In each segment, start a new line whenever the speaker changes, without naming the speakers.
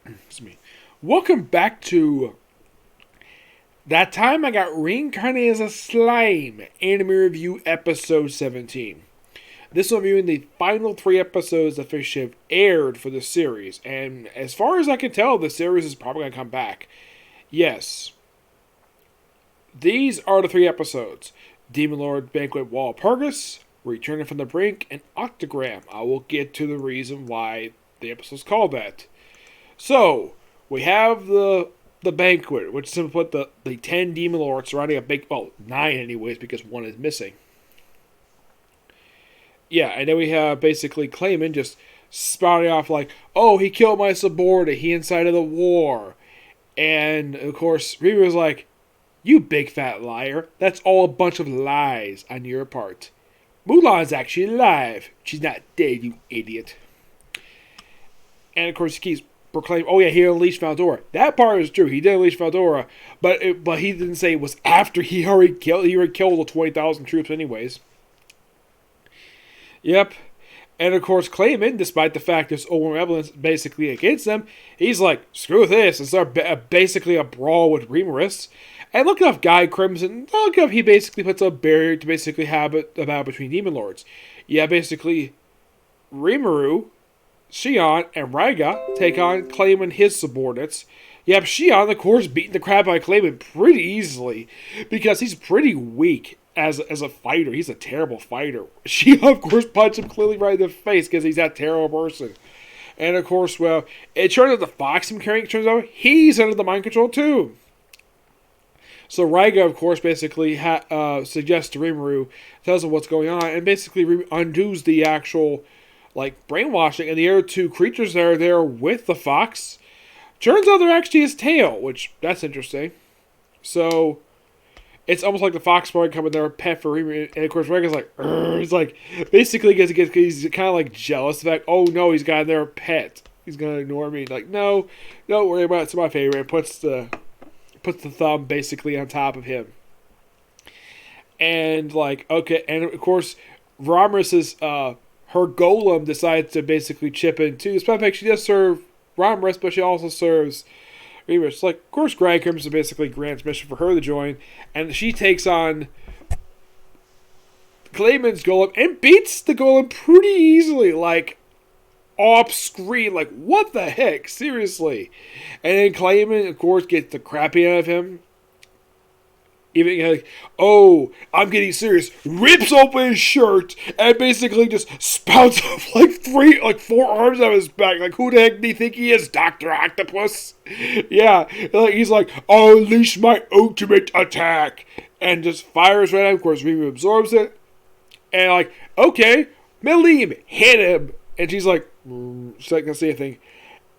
Excuse me. Welcome back to That Time I Got Reincarnated as a Slime Anime Review Episode 17. This will be the final 3 episodes that officially have aired for the series, and as far as I can tell, the series is probably going to come back. Yes. These are the 3 episodes. Demon Lord Banquet Walpurgis, Returning from the Brink, and Octogram. I will get to the reason why the episode's called that. So, we have the banquet, which simply put the 10 demon lords surrounding a big, well, 9 anyways, because 1 is missing. Yeah, and then we have basically Clayman just spouting off like, oh, he killed my subordinate, he incited the war. And, of course, Riri was like, you big fat liar, that's all a bunch of lies on your part. Mulan's actually alive. She's not dead, you idiot. And, of course, he keeps proclaim, oh yeah, he unleashed Valdora. That part is true. He did unleash Valdora, but he didn't say it was after he already killed the 20,000 troops anyways. Yep. And of course, Clayman, despite the fact there's overwhelming evidence basically against them, he's like, screw this, and start basically a brawl with Remoris. And look up Guy Crimson, look up he basically puts a barrier to basically have a battle between Demon Lords. Yeah, basically, Rimuru, Shion, and Raiga take on Clayman and his subordinates. Yep, Shion, of course, beating the crap out of Clayman pretty easily, because he's pretty weak as a fighter. He's a terrible fighter. Shion, of course, punched him clearly right in the face, because he's that terrible person. And, of course, well, it turns out the fox I'm carrying, turns out he's under the mind control, too. So Raiga, of course, basically suggests to Rimuru, tells him what's going on, and basically undoes the actual brainwashing, and the other 2 creatures that are there with the fox, turns out they're actually his tail, which, that's interesting. So, it's almost like the fox probably becoming their pet for him, and of course Raiga's like, he's like, basically he's kind of like jealous of that, oh no, he's got their pet, he's gonna ignore me, like, no, don't worry about it, it's my favorite, and puts the thumb basically on top of him. And, okay, and of course, Ramrus her golem decides to basically chip in too. Despite the fact she does serve Ramrus, but she also serves Remus. Of course, Greg Crimson basically grants mission for her to join, and she takes on Clayman's golem and beats the golem pretty easily, off screen. What the heck? Seriously. And then Clayman, of course, gets the crap out of him. Even oh, I'm getting serious. Rips open his shirt and basically just spouts off 4 arms out of his back. Who the heck do you think he is, Dr. Octopus? Yeah, he's like, I'll unleash my ultimate attack. And just fires right at him. Of course, Remy absorbs it. And okay, Melim, hit him. And she's like, she's not gonna say anything.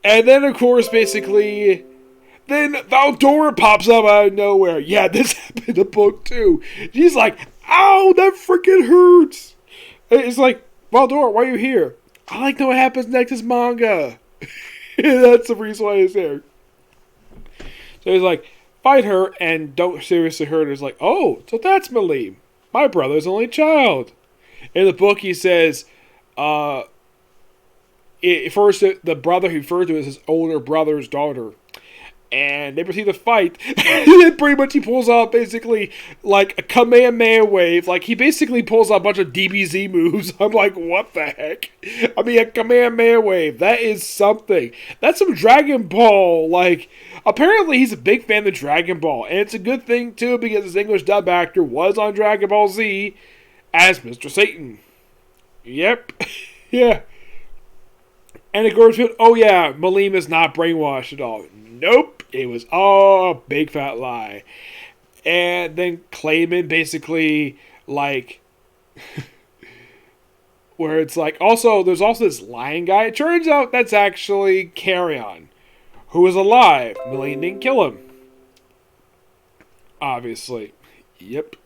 And then, of course, basically, then Valdora pops up out of nowhere. Yeah, this happened in the book too. She's like, ow, that freaking hurts. It's like, Valdora, why are you here? I like to know what happens next is manga. That's the reason why he's there. So he's like, fight her and don't seriously hurt her. He's like, oh, so that's Melim, my brother's only child. In the book, he says, first, the brother he referred to as his older brother's daughter. And they proceed to fight. And then pretty much he pulls out basically a Kamehameha wave. He basically pulls out a bunch of DBZ moves. I'm like, what the heck? I mean, a Kamehameha wave. That is something. That's some Dragon Ball. Apparently he's a big fan of Dragon Ball. And it's a good thing, too, because his English dub actor was on Dragon Ball Z as Mr. Satan. Yep. Yeah. And of course, oh yeah, Melim is not brainwashed at all. Nope, it was all a big fat lie. And then Clayman basically, where it's also, there's also this lion guy. It turns out that's actually Carrion, who is alive. Melim didn't kill him. Obviously. Yep.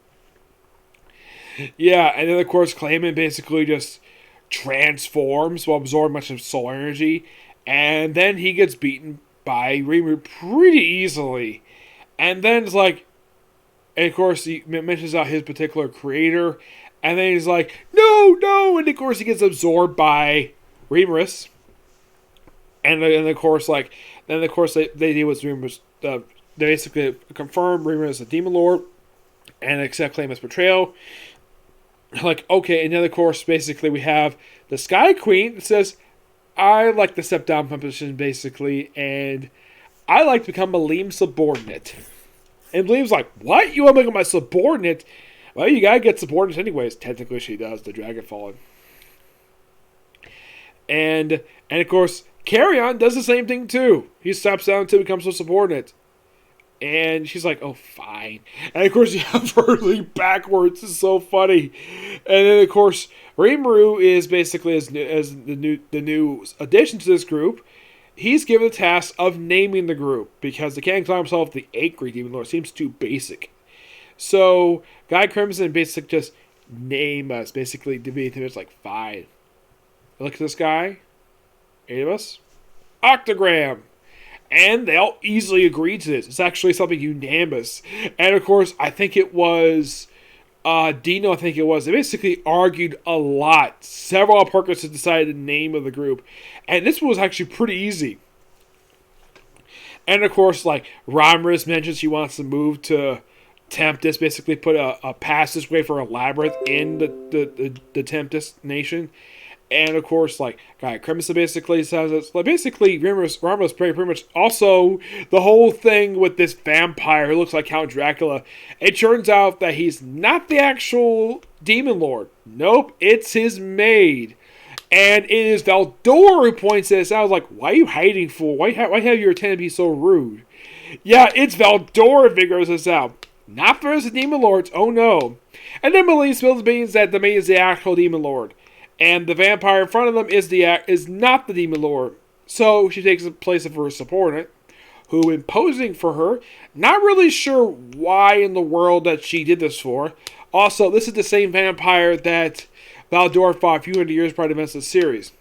Yeah, and then of course Clayman basically just transforms will absorb much of solar energy, and then he gets beaten by Rimuru pretty easily. And then it's and of course he mentions out his particular creator, and then he's like, no, and of course he gets absorbed by Remus. and of course, they deal with rumors. They basically confirm Reamer as a demon lord and accept claim as betrayal. Like, okay, and then of course, basically we have the Sky Queen that says, I like to step down from position, basically, and I like to become Malim's subordinate. And Malim's like, what? You want to become my subordinate? Well, you gotta get subordinates anyways. Technically, she does, the Dragon Fallen. And of course, Carrion does the same thing too. He steps down to become a subordinate. And she's like, oh, fine. And of course, you have her leap backwards. It's so funny. And then, of course, Rimuru is basically as the new addition to this group. He's given the task of naming the group because they can't call himself the Angry Demon Lord. It seems too basic. So, Guy Crimson basically just name us. Basically, it's like, fine. Look at this guy. 8 of us. Octogram. And they all easily agreed to this. It's actually something unanimous. And of course, I think it was Dino, They basically argued a lot. Several purposes decided the name of the group. And this was actually pretty easy. And of course, like, Ramiris mentions she wants to move to Tempest, basically put a passageway for a labyrinth in the Tempest nation. And of course, like, Guy Crimson basically says it's like basically Ramos pretty much also the whole thing with this vampire who looks like Count Dracula. It turns out that he's not the actual demon lord. Nope, it's his maid. And it is Valdor who points this out. I was like, why are you hiding, fool? Why have your attendant be so rude? Yeah, it's Valdor who figures this out. Not for the demon lords, oh no. And then Malie spills the beans that the maid is the actual demon lord. And the vampire in front of them is not the demon lord. So she takes the place of her subordinate, who imposing for her. Not really sure why in the world that she did this for. Also, this is the same vampire that Valdor fought a few hundred years prior to events of the series.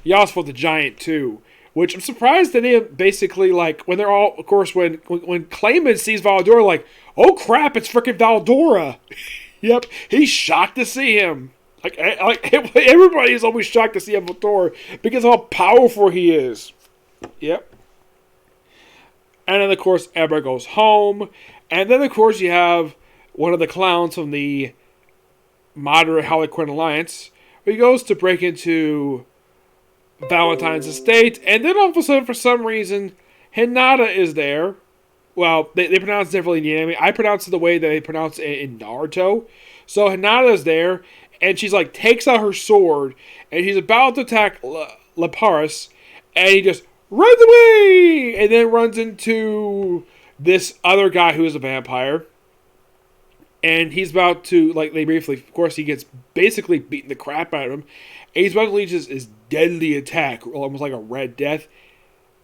He also fought the giant too. Which I'm surprised that they basically, like, when they're all, of course, when Clayman sees Valdora, like, oh crap, it's freaking Valdora. Yep, he's shocked to see him. Like everybody is always shocked to see Valdora because of how powerful he is. Yep. And then, of course, Ebra goes home. And then, of course, you have one of the clowns from the moderate Harlequin Alliance. He goes to break into Valentine's estate. And then, all of a sudden, for some reason, Hinata is there. Well, they pronounce it differently in the anime. I pronounce it the way that they pronounce it in Naruto. So, Hinata is there. And she's like, takes out her sword. And she's about to attack Laparis. And he just runs away! And then runs into this other guy who is a vampire. And he's about to, like, they briefly, of course, he gets basically beaten the crap out of him. And he's about to lead his deadly attack, almost like a Red Death.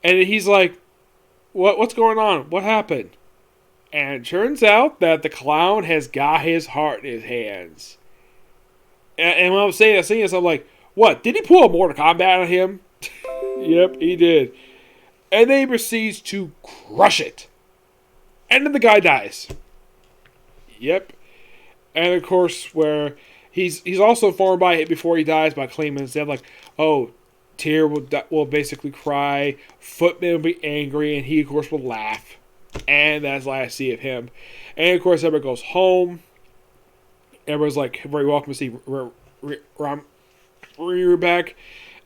And he's like, what's going on? What happened? And it turns out that the clown has got his heart in his hands. And when I'm saying this, I'm like, what? Did he pull a Mortal Kombat on him? Yep, he did. And then he proceeds to crush it. And then the guy dies. Yep. And of course, where he's also informed by it before he dies by Clayman's death, like, oh, Tyr will basically cry, Footman will be angry, and he, of course, will laugh. And that's the last I see of him. And of course, everyone goes home. Everyone's like, very welcome to see Riri back.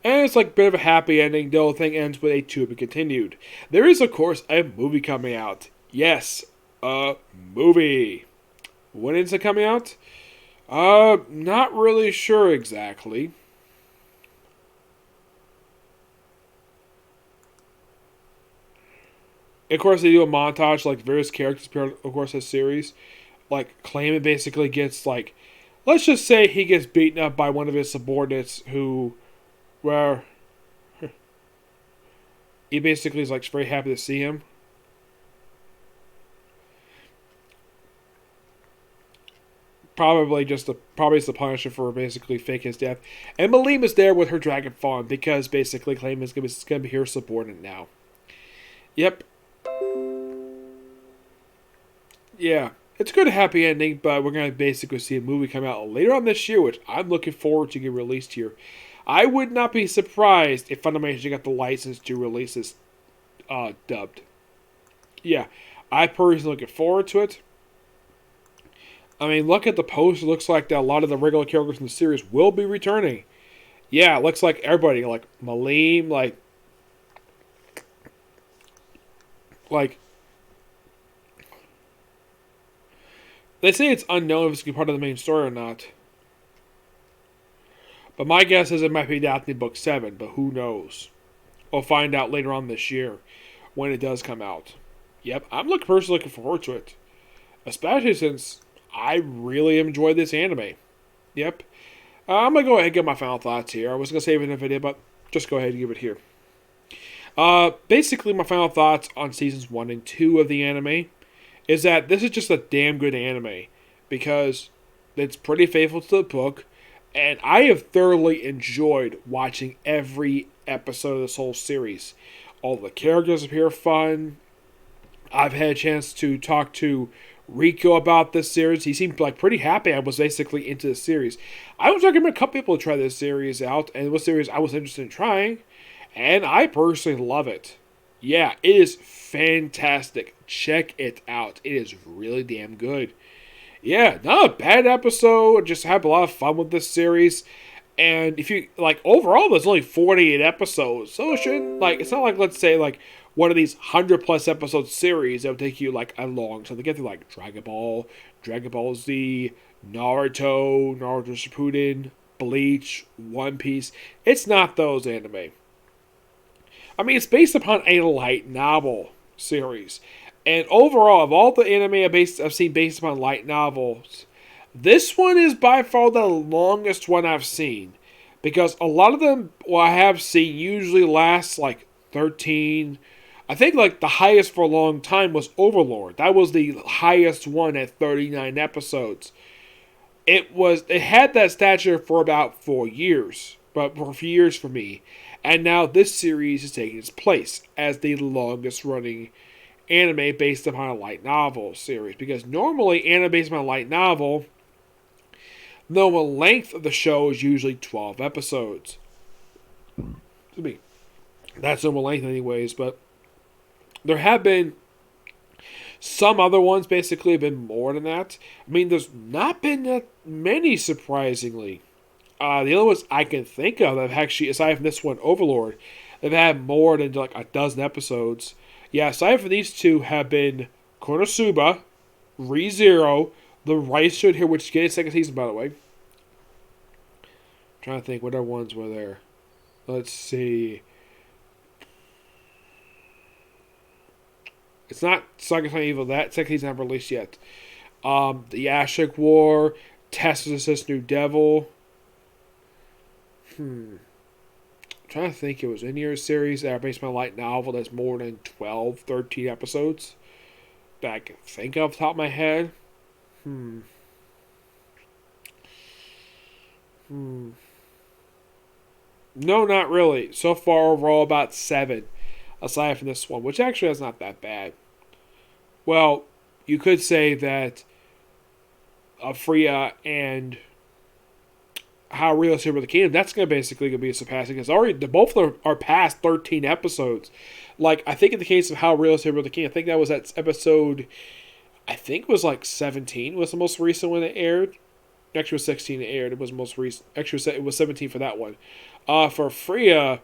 And it's like a bit of a happy ending. The whole thing ends with a to be continued. There is, of course, a movie coming out. Yes, a movie. When is it coming out? Not really sure exactly. Of course, they do a montage, like, various characters, of course, this series. Like, Clayman basically gets, like, let's just say he gets beaten up by one of his subordinates who, well, he basically is, like, very happy to see him. Probably it's the punishment for basically fake his death. And Malim is there with her dragon fawn because basically Clayman's going to be her subordinate now. Yep. Yeah. It's a good happy ending, but we're going to basically see a movie come out later on this year, which I'm looking forward to get released here. I would not be surprised if Funimation got the license to release this dubbed. Yeah, I personally looking forward to it. I mean, look at the post. It looks like that a lot of the regular characters in the series will be returning. Yeah, it looks like everybody, like Malim, like they say it's unknown if it's going to be part of the main story or not. But my guess is it might be adapted in Book 7, but who knows? We'll find out later on this year when it does come out. Yep, I'm personally looking forward to it. Especially since I really enjoyed this anime. Yep. I'm going to go ahead and get my final thoughts here. I was going to save it in a video, but just go ahead and give it here. Basically, my final thoughts on seasons 1 and 2 of the anime is that this is just a damn good anime because it's pretty faithful to the book, and I have thoroughly enjoyed watching every episode of this whole series. All the characters appear fun. I've had a chance to talk to Rico about this series. He seemed like pretty happy I was basically into the series. I was recommending a couple people to try this series out, and it was a series I was interested in trying, and I personally love it. Yeah, it is fantastic. Check it out. It is really damn good. Yeah, not a bad episode. Just have a lot of fun with this series. And if you, like, overall, there's only 48 episodes. So it shouldn't, like, it's not like, let's say, like, one of these 100 plus episode series that would take you, like, a long time to get through, like, Dragon Ball Z, Naruto Shippuden, Bleach, One Piece. It's not those anime. I mean, it's based upon a light novel series. And overall, of all the anime I've seen based upon light novels, this one is by far the longest one I've seen. Because a lot of them, I have seen, usually last like 13. I think like the highest for a long time was Overlord. That was the highest one at 39 episodes. It had that stature for about 4 years. But for a few years for me. And now this series is taking its place as the longest running anime based upon a light novel series. Because normally anime based upon a light novel, the normal length of the show is usually 12 episodes. To me, that's normal length anyways, but there have been some other ones basically have been more than that. I mean, there's not been that many, surprisingly. The only ones I can think of that have actually, aside from this one, Overlord, they've had more than like a dozen episodes. Yeah, aside from these two have been Konosuba, ReZero, The Rice Should here, which is getting a second season, by the way. I'm trying to think what other ones were there. Let's see. It's not Saga Time Evil, that second season not released yet. The Ashik War, Test Assist New Devil. I'm trying to think, it was any other series that are based on a light novel that's more than 12, 13 episodes that I can think of off the top of my head. No, not really. So far, overall, about 7, aside from this one, which actually is not that bad. Well, you could say that Freya and How Realistic Were the Kingdom, that's going to basically be surpassing, because already both of them are past 13 episodes. Like, I think in the case of How Realistic Were the Kingdom, I think that was that episode, I think it was like 17 was the most recent one that aired. Actually, it was 16 that aired. It was the most recent. Actually, it was 17 for that one. For Freya,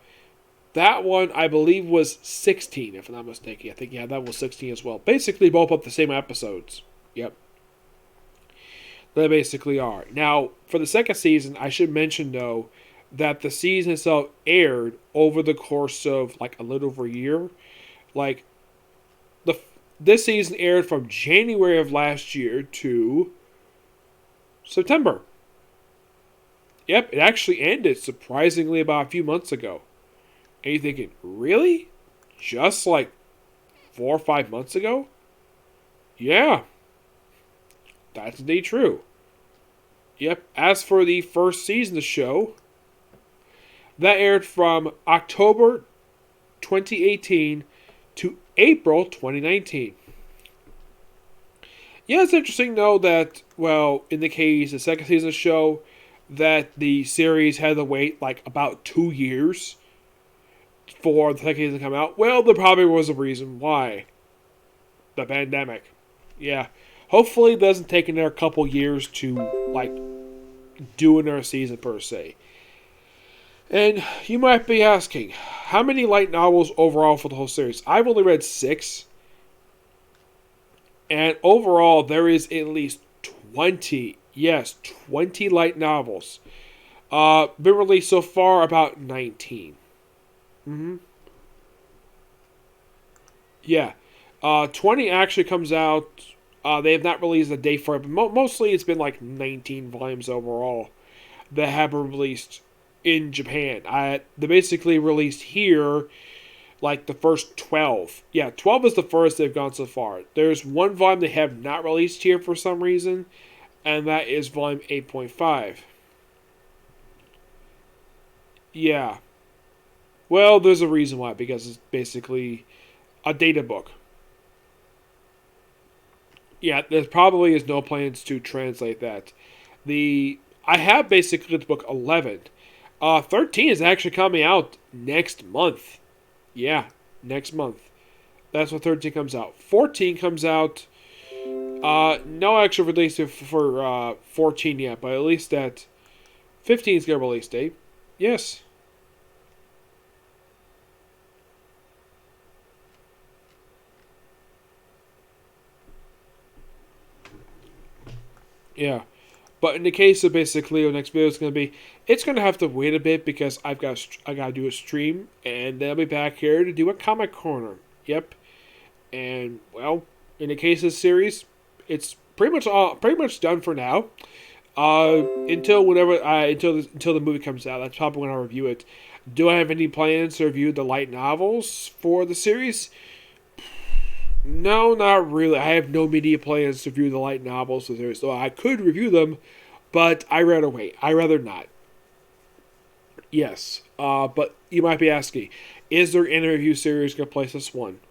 that one, I believe, was 16, if I'm not mistaken. I think, yeah, that was 16 as well. Basically, both up the same episodes. Yep. They basically are. Now, for the second season, I should mention, though, that the season itself aired over the course of, like, a little over a year. Like, this season aired from January of last year to September. Yep, it actually ended, surprisingly, about a few months ago. And you're thinking, really? Just like 4 or 5 months ago? Yeah. That's indeed true. Yep, as for the first season of the show, that aired from October 2018 to April 2019. Yeah, it's interesting, though, that, well, in the case of the second season of the show, that the series had to wait like about 2 years for the second season to come out? Well, there probably was a reason why. The pandemic. Yeah. Hopefully it doesn't take another couple years to like do another season per se. And you might be asking, how many light novels overall for the whole series? I've only read 6. And overall, there is at least 20, yes, 20 light novels. Been released so far about 19. Mm-hmm. Yeah. 20 actually comes out. They have not released a date for it, but mostly it's been like 19 volumes overall that have been released in Japan. They basically released here like the first 12. Yeah, 12 is the first they've gone so far. There's one volume they have not released here for some reason, and that is volume 8.5. Yeah. Well, there's a reason why, because it's basically a data book. Yeah, there probably is no plans to translate that. I have basically the book 11. 13 is actually coming out next month. Yeah, next month. That's when 13 comes out. 14 comes out. No actual release for 14 yet, but at least that 15 is going to release date. Yes. Yeah. But in the case of basically the next video is going to be, it's going to have to wait a bit because I got to do a stream, and then I'll be back here to do a comic corner. Yep. And well, in the case of the series, it's pretty much done for now. Until the movie comes out, that's probably when I'll review it. Do I have any plans to review the light novels for the series? No, not really. I have no media plans to review the light novels for the series, so I could review them, but I rather wait. I rather not. Yes, but you might be asking, is there an review series going to place this one?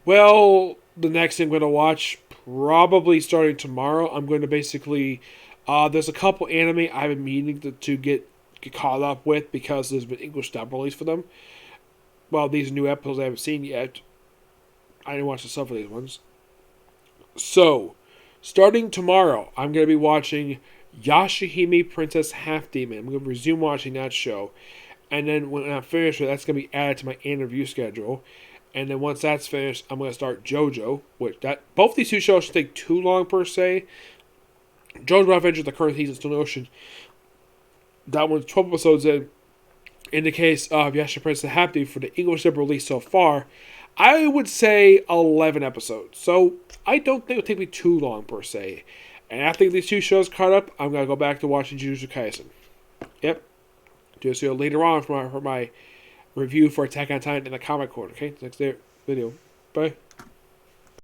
Well, the next thing I'm going to watch, probably starting tomorrow, I'm going to basically... there's a couple anime I've been meaning to get caught up with because there's been English dub release for them. Well, these new episodes I haven't seen yet. I didn't watch the stuff for these ones. So, starting tomorrow, I'm going to be watching Yashahime Princess Half Demon. I'm going to resume watching that show. And then when I'm finished with it, that's going to be added to my interview schedule. And then once that's finished, I'm going to start JoJo. Both these two shows should take too long per se. JoJo Adventure, the current season, still in the ocean. That one's 12 episodes in. In the case of Yashahime Princess Half Demon, for the English dub release so far, I would say 11 episodes. So I don't think it would take me too long per se. And after these two shows caught up, I'm going to go back to watching Jujutsu Kaisen. Yep. Just see you later on for my review for Attack on Titan in the comic corner. Okay, next video. Bye.